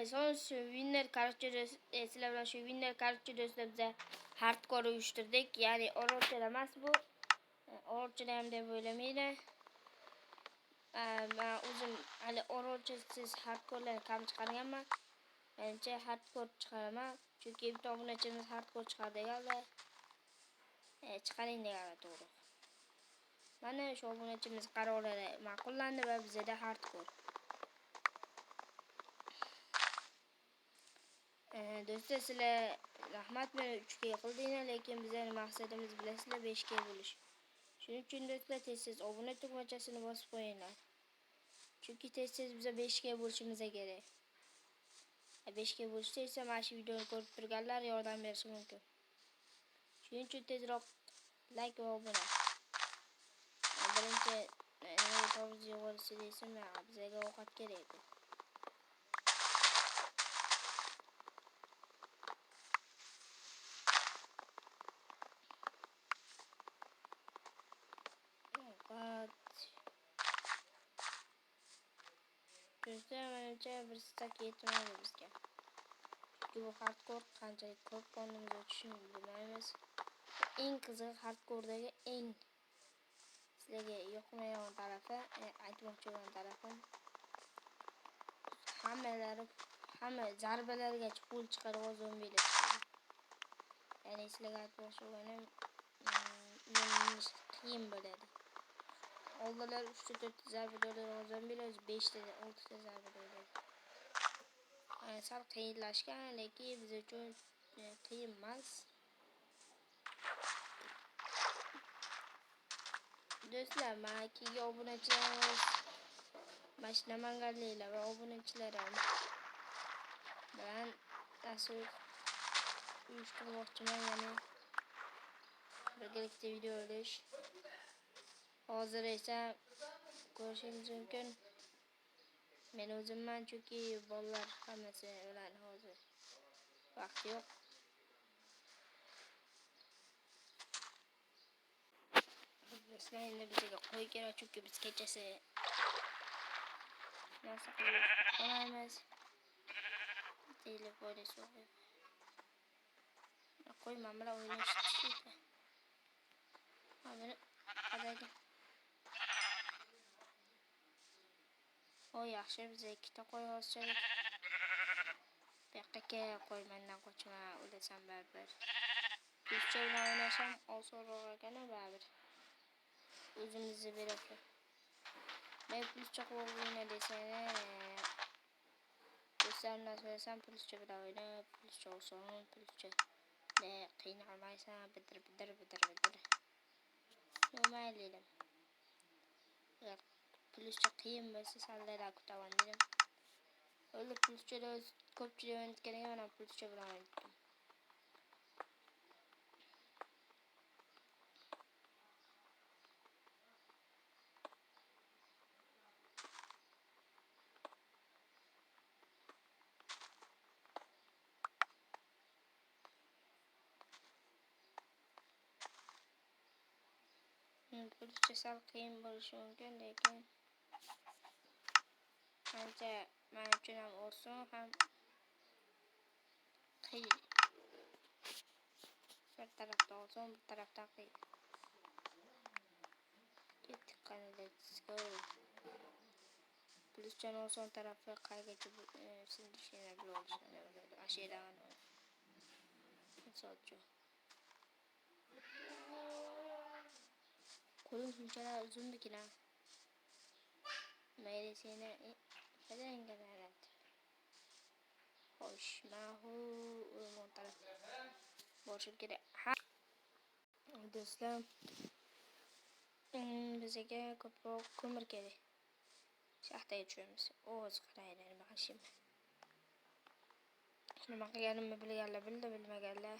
son şu winner karakter sizler bilan şu winner karakter bize hardcore uyushtirdik. Ya'ni Overwatch emas bu. Overwatch ham deb o'ylamaydi. Ben o'zim hali Overwatch'siz hardcore'larni kam chiqarganman. Menimcha hardcore chiqaraman. Chunki bitta obunachimiz hardcore chiqardi deganlar. Chiqaring deganlar to'g'ri. Mana shu obunachimiz qarorlari ma'qullandi va bizda hardcore. Do'stlar, sizlar rahmat meni 3 ga qildinglar, lekin bizning maqsadimiz bilasizlar 5 ga bo'lish. Shuning uchun do'stlar tez obuna tugmachasini bosib qo'yinglar. Chunki tez biza 5 ga bo'lishimiz kerak. 5 ga bo'lishsa esa mana shu videoni ko'rib turganlar yordam berishi mumkin. Shuning uchun tezroq like va obuna. Birinchi nima tavsiya yo'g'olisi desam, bizga ovqat kerak. Do'stlar, menimcha bir stak yetmaydi bizga. Chunki bu hardcore qanchalik ko'p qonimiz o'tishini bilmaymiz. Eng qiziq hardcore'dagi eng sizlarga yoqmaydigan tarafi, aytmoqchi bo'lgan tarafim, hamma zarbalargacha qo'l chiqarib zombilar chiqadi. Ya'ni sizlarga aytmoqchi bo'lganim, qiyin bo'ladi. Oldinlar 3 ta 4 zarba beradigan zombilar 5 ta 6 ta zarba beradi. Sal qiyinlashgan, lekin biz uchun qiyin emas. Do'stlar, menga obunachilarimiz mashina mangalliklar va obunachilarim bilan tasvir uyushtirmoqchiman, ya'ni birgalikda video olish. Hozir esa ko'rishingiz mumkin. Men o'zimman, chunki bolalar hammasi bilan hozir vaqt yo'q. Do'stlar, endi bizga qo'y kerak, chunki biz kechasi narsa qilib qolamiz. Deylik o'ylashib. Qo'y men bilan o'ynashdi. Mana qadagi. O yaxshi, biz ikkita qo'y hozirchalik. Bu yoqqa qo'y mendan qochma, o'lasan baribir. Pulcha bilan o'ynasham osonroq ekan baribir. O'zimizni berib. Men pulcha qilib o'yna desang, do'stlarimdan so'rasam pulcha bilan o'yna, pulcha oson, pulcha qiynalmaysan, bidir. Mayli dedim. Pulcha qiyin bo'lsa saldalar kutaman dedim. O'zi pulchada ko'pchilik o'ynayotganiga men pulcha bilan o'ynaydim. Pulcha sal qiyin bo'lishi mumkin, lekin ancha men uchun ham oson ham qiyin. Bir tarafdan oson, bir tarafdan qiyin. Ketdik qanday disco. Pulchaning oson tarafi qaygacha sindirishini biladi. Ashiradan. Misol-chi. Qo'lim shunchalar uzundikilar. Mayli seni qadanganalar. Xo'sh, mahu o'rmon taraf borishim kerak. Do'stlar, bizga ko'proq ko'mir kerak. Shaxtaga tushamiz. O'z qaraylar mashina. Nima qilganimni bilganlar bildi, bilmaganlar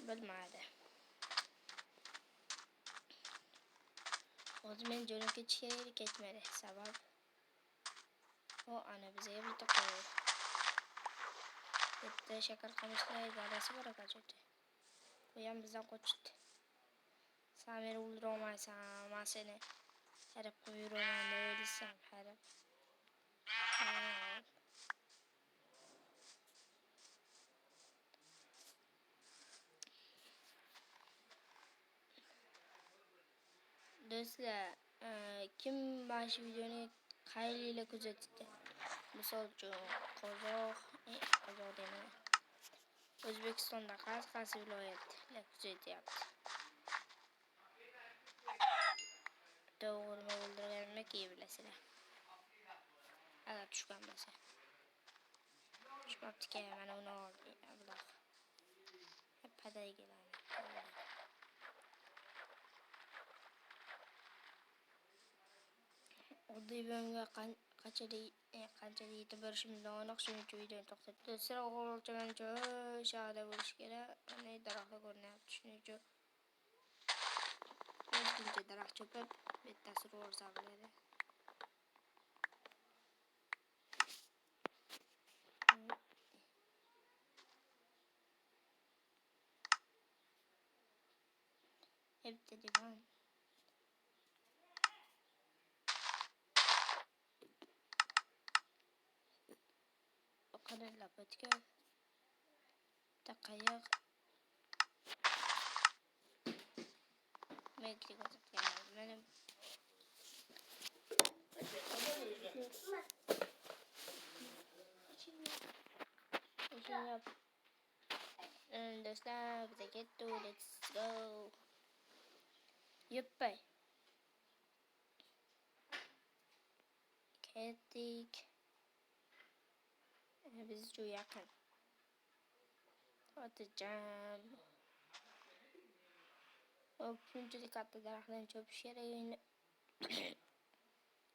bilmadi. Hozir men jo'nab ketishga ketmadi. Sabab ana bizga bitta qo'y. Bitta shakar qamishlar galasi bor ekan. Qo'yam bizdan qochdi. Sen meni o'ldira olmaysan, men seni harab qo'yiraman deb o'ylaysan, harab. do'stlar, kim mana shu videoni qayerda kuzatdi? Misol uchun qozoq deyman. O'zbekistonda qaysi viloyatda kuzatyapti? To'g'rimi o'ldirganimni keyin bilasizlar. Agar tushgan bo'lsa. Tushmabdi-ku, mana uni oldim. Ablah. Padaygalar. Oddiy bölümge qanchalik yetib borishimizni aniq, shuning uchun videoni to'xtatib. Do'stlar, o'g'ilcha menimcha shahada bo'lish kerak. Mana daraxtlar ko'rinyapti, shuning uchun o'zimcha daraxt chopib, bittasi ro'rsa bo'ladi. Bitta divan. Qadar lapatka. Taqayiq. Melki ko'rsatganlar. Mana do'stlar, biza ketdi. Let's go. Yuppay. Ketdik. Biz juda yaqin. Xotirjam. Shunchalik katta daraxtlarni chopish kerak endi.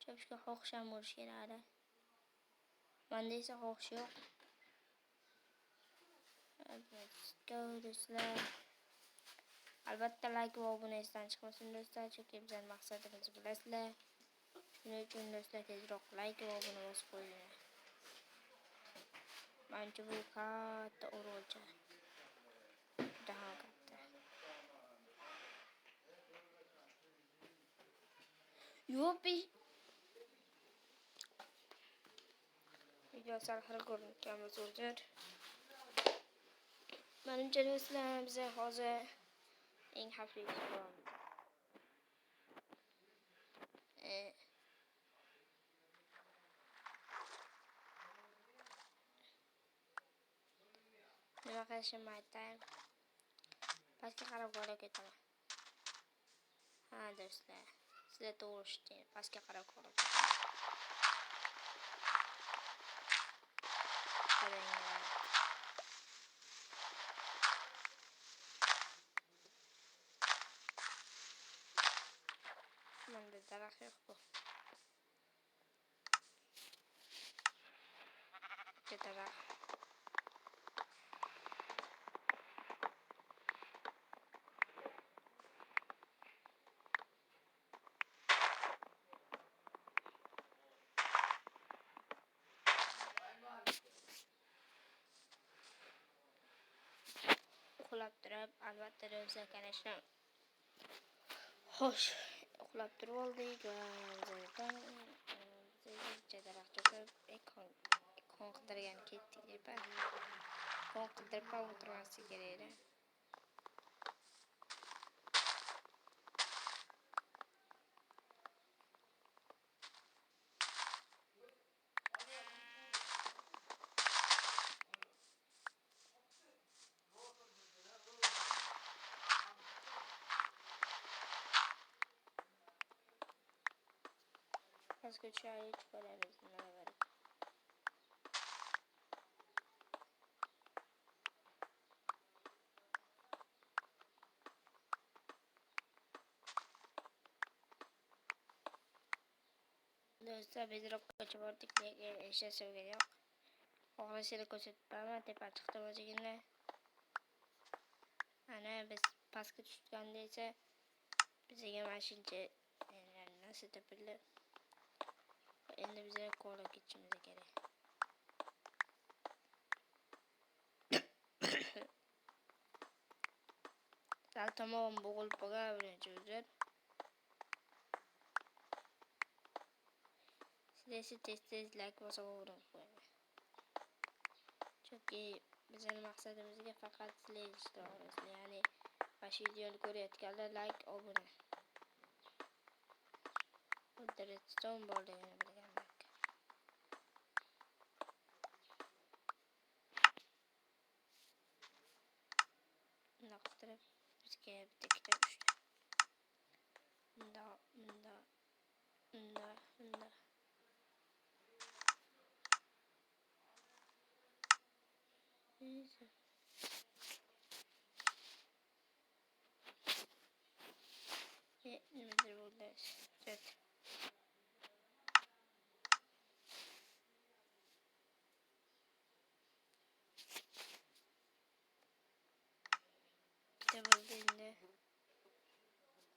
Chopishga xohish ham bo'lishi kerak. Menda esa xohish yo'q. Let's go do'stlar. Albatta like va obunasidan chiqmasin do'stlar, chunki bizning maqsadimiz bilasizlar. Shuning uchun do'stlar tezroq like va obuna bosib qo'yinglar. Menimcha bu katta o'rolcha. Juda ham katta. Yo'pi. Video sal xira ko'ringan bo'lsa, menimcha do'stlar, biz hozir eng xavfli bo'lamiz. Nima qilishimni aytayim. Pastga qarab qo'yib ketaman. Ha do'stlar, sizlar to'g'ri eshitdingiz. Pastga qarab qo'yib ketaman. Menda daraxt yo'q bu. Daraxt. Uxlab turib, albatta do'stlar kanashni. Xo'sh, uxlab turib oldik va bizga daraxt chopib, kon qidirgan ketdik deb. Kon qidirib o'tirmaslik kerak edi. Let's go try it, whatever is another. Do'stlar, biz ro'kkacha bordik, lekin ishlashiga yo'q. Xohlashini ko'rsatib, tepa chiqdi o'zigina. Ana biz pastga tushganda esa bizga mashincha narsa topildi. Endi bizga ko'rib ketishimiz kerak. Sal tomog'im bo'g'ilib qolgan birinchi o'zir. Sizlar tez like bosib qo'ying. Chunki bizning maqsadimizga faqat sizlar ishtirok etasizlar. Ya'ni mana shu videoni ko'rayotganlar like, obuna. Bu redstone borligini bilgandik. Naqtirib bizga bitta ikkita uchta. Bunda. Neyse. Nedir burada? Evet. Tabildığında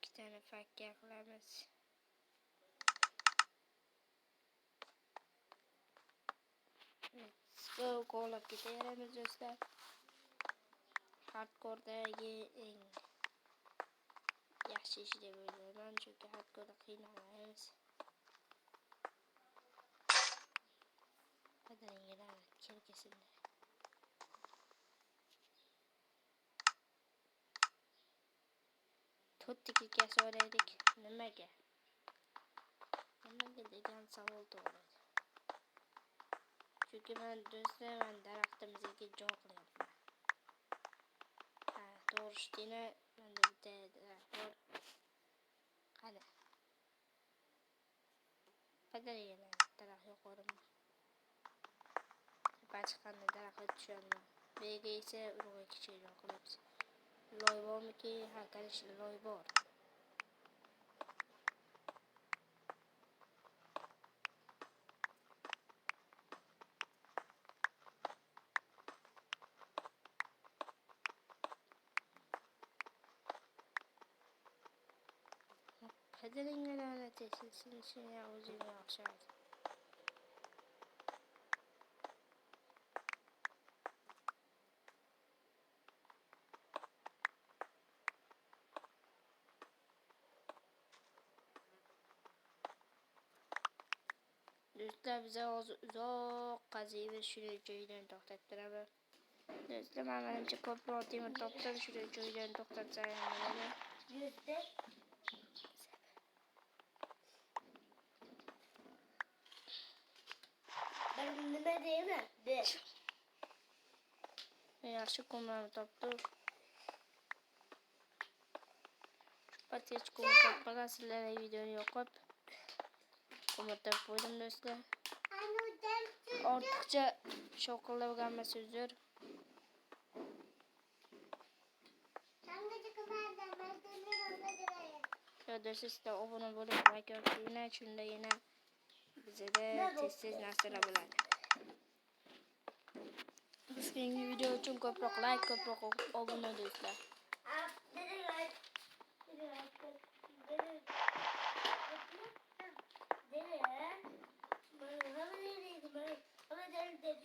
2 tane fark yakalamaz. Let's go. Ko'lab ketaveramiz do'stlar. Hardcore'dagi eng yaxshi ish deb o'ylayman, chunki hardcore'da qiynalmaymiz. Qadringlar kelkasinlar. To'rttaga kasoraylik. Nimaga degan savol tug'iladi. Chunki men do'stlar, men daraxtimizga jon qilyapman. To'g'risini menda bitta daraxt bor. Qani. Qadringlar daraxt yo'qorimi? Chiqqanda daraxtga tushadi. Bega esa urug'ga kichikroq qilamiz. Loy bormiki? Ha, конечно, loy bor. Qadringlar tezsin, o'zingga o'xshaydi. Do'stlar, biza hozir uzoq qaziymiz, shuning joyidan to'xtab turamiz. Do'stlar, menimcha ko'proq temir topdim, shuning joyidan to'xtatsam bo'ladi. Ben nima deyman? Yaxshi ko'mirni topdik. Patech ko'mir topmagan sizlarga videoni yoqib ko'mir topib qo'ydim do'stlar. Ortiqcha shoqillab so'zlar. Do'stlar, obuna bo'lib like yo'qligini shundagina bizda tez narsalar bo'ladi. Bizga video uchun ko'proq like, ko'proq obuna do'stlar.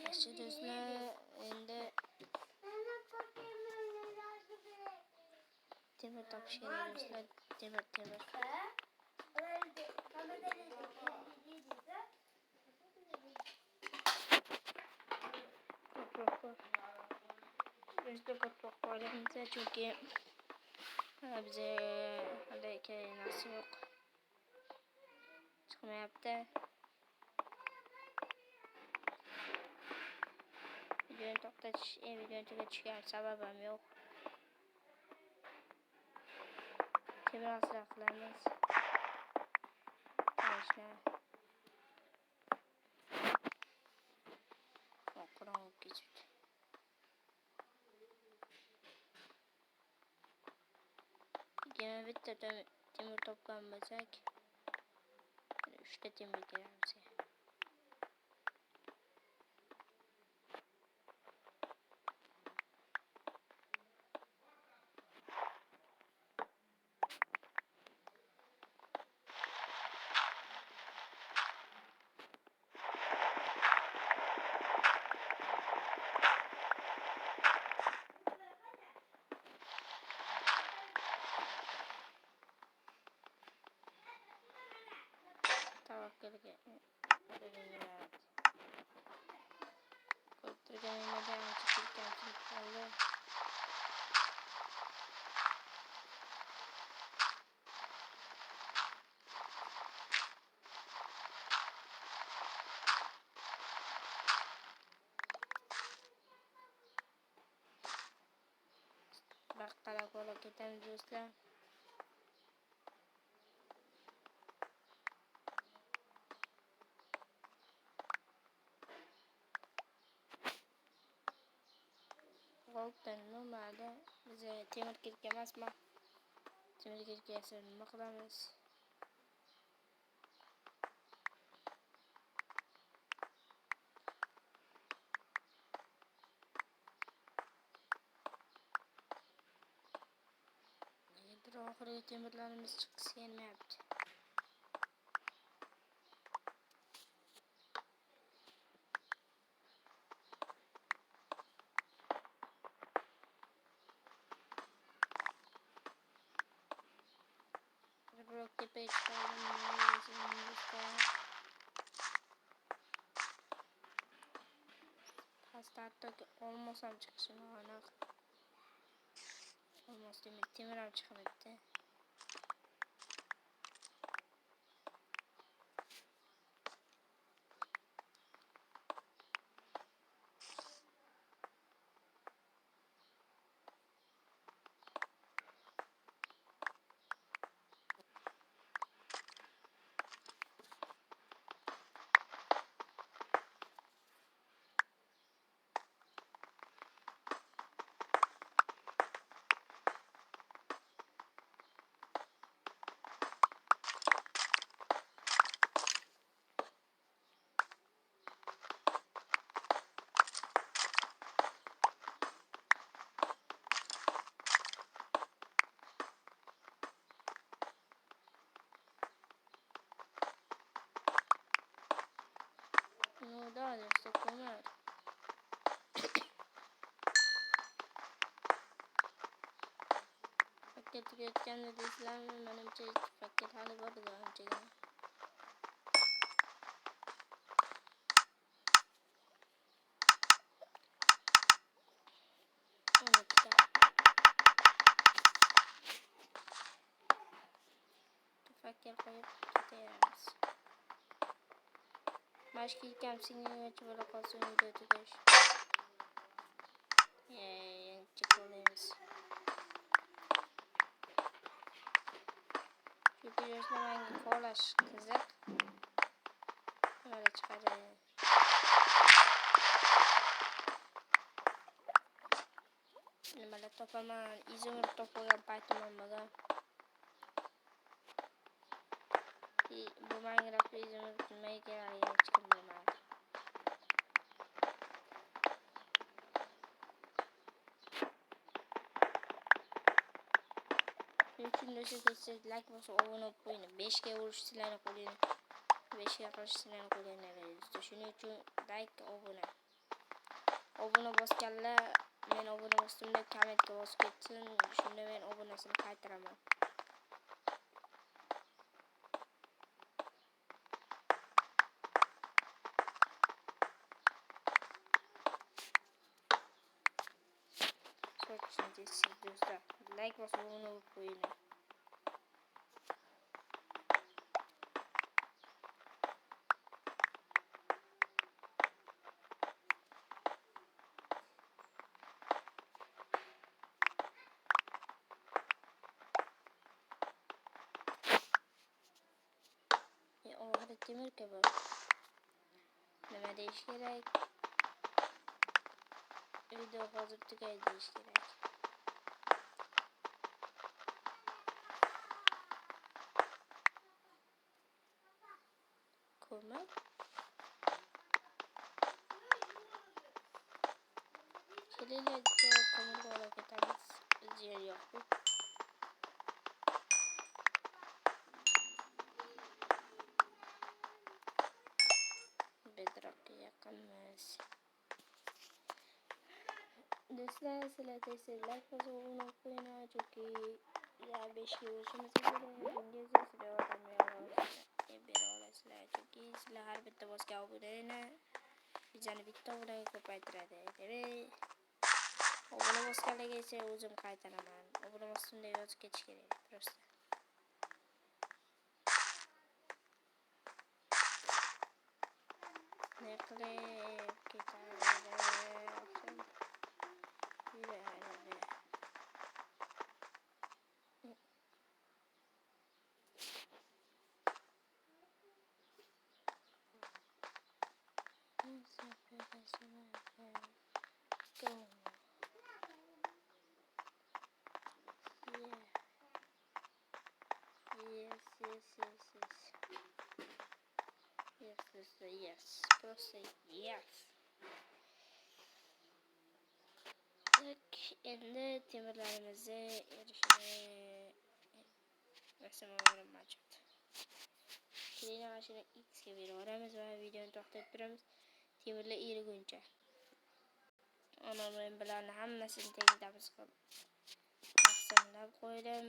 Yaxshi do'stlar, endi temir topish kerak do'stlar. Temir. Ko'proq qo'yamiz chunki bizga hali narsa yo'q. Chiqmayapti. Videoni to'xtatish, videoni tugatishga sababim yo'q. Temir asla qilamiz. Qorong'u kechibdi. Yana bitta temir topgan bo'lsak, 3 ta temir kerak bizga. Tavakkalga ko'ptirganimda ancha chekkanchilik qildi. halok bo'lib ketamiz do'stlar. Golden normalde bize temir kirk emasmi? Temir kirk esa nima qilamiz? Bir oxirgi temirlarimiz chiqsa kelmayapti. Bir tepe çıkardım. Starttaki olmasam çıksın anak. Olmaz temir abi çıkamadı. No, dale, esto comer. Paket tüketken de izlenme benimce paket hali vardı daha önceden. Fakir koyup gidiyoruz. Başka ilkem sinir açıp kalsın video tüketiş. Çıkmalıyız. Çünkü yaşlamayın kolaş kızak. Böyle çıkacağız. Şimdi böyle toplama izomur toplayan paytımam bana. Bu Minecraft'ı izomur tutmaya gelen çıkmıyorum artık. Mümkün size like basa abone olup oyunu 5G vuruş silahını koyun. 5G karşı silahını koyun veriyoruz. Şunun için like abone. Abone bosganlar men abone bo'lsam kommentga bosib ketsin. Shunda men obunesini qaytaraman. So'rashingiz do'stlar. Like bosib abone bo'lib qo'yinglar. Orada demir kabı. Nima deyish kerak? Video hozir tugaydi deyish kerak. Ko'mir. Kelinglarcha ko'mirga olib ketamiz. Biz yer yo'q. Bedrock'a yaqinmiz. Do'stlar, sizlar like bosib abone bo'lib qo'yinglar chunki 5 yil o'zimiz ingizlar sizlar bera olasizlar chunki sizlar har bitta bosgan obunani bizani bitta obunaga ko'paytiradi. Obuna bosganlarga esa o'zim qaytaraman. Obuna bosdim deb yozib ketish kerak prosta. Ne qilib ketadi? Yes. Просто yes. Endi temirlarimizni erishini rasmga machot. Keyin mashina X ga berib yuboramiz va videoni to'xtatib turamiz. Temirlar eriguncha. Ana men bilan hammasini tengdamiz qilib. Taqsimlab qo'ydim.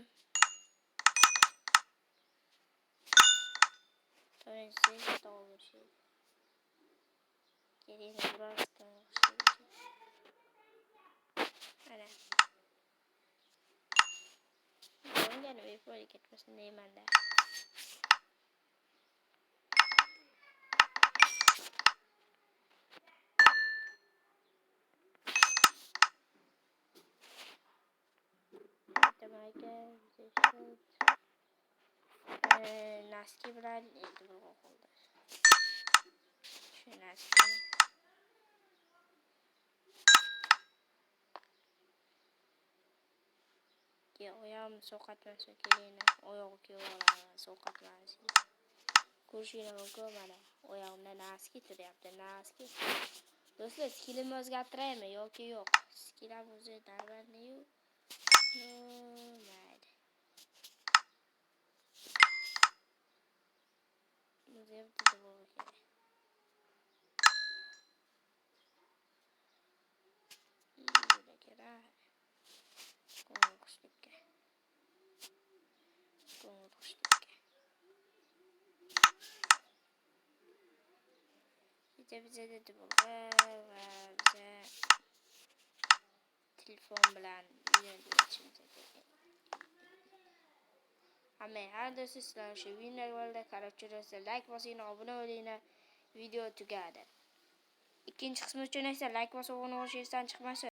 To'g'ri to'g'ri. Keyin biroz qilib. Ana. Bunga nima bo'lib ketmasin deyman-da. Naski bilan endi bu qoldi. Shu naski. Oyog'im sovqatmasin keyin. Oyog'iga sovqatmasin. Ko'rishinglar mumkin mana. Oyog'imda naski turyapti, naski. Do'stlar, skilimni o'zgartiraymi yoki yo'q? Skilim o'zi darbandiyu. Mayli. O'zi ham tezda bo'lib kerak. Juda kerak. Qo'ng'irishlikka. Bize dedi burada ve bize telefon bilen Ama her de sizler şu videolarda karakterlerse like basın, abone olun, video tugadi. İkinci kısmı için ise like basıp abone olursanız çıkmazsa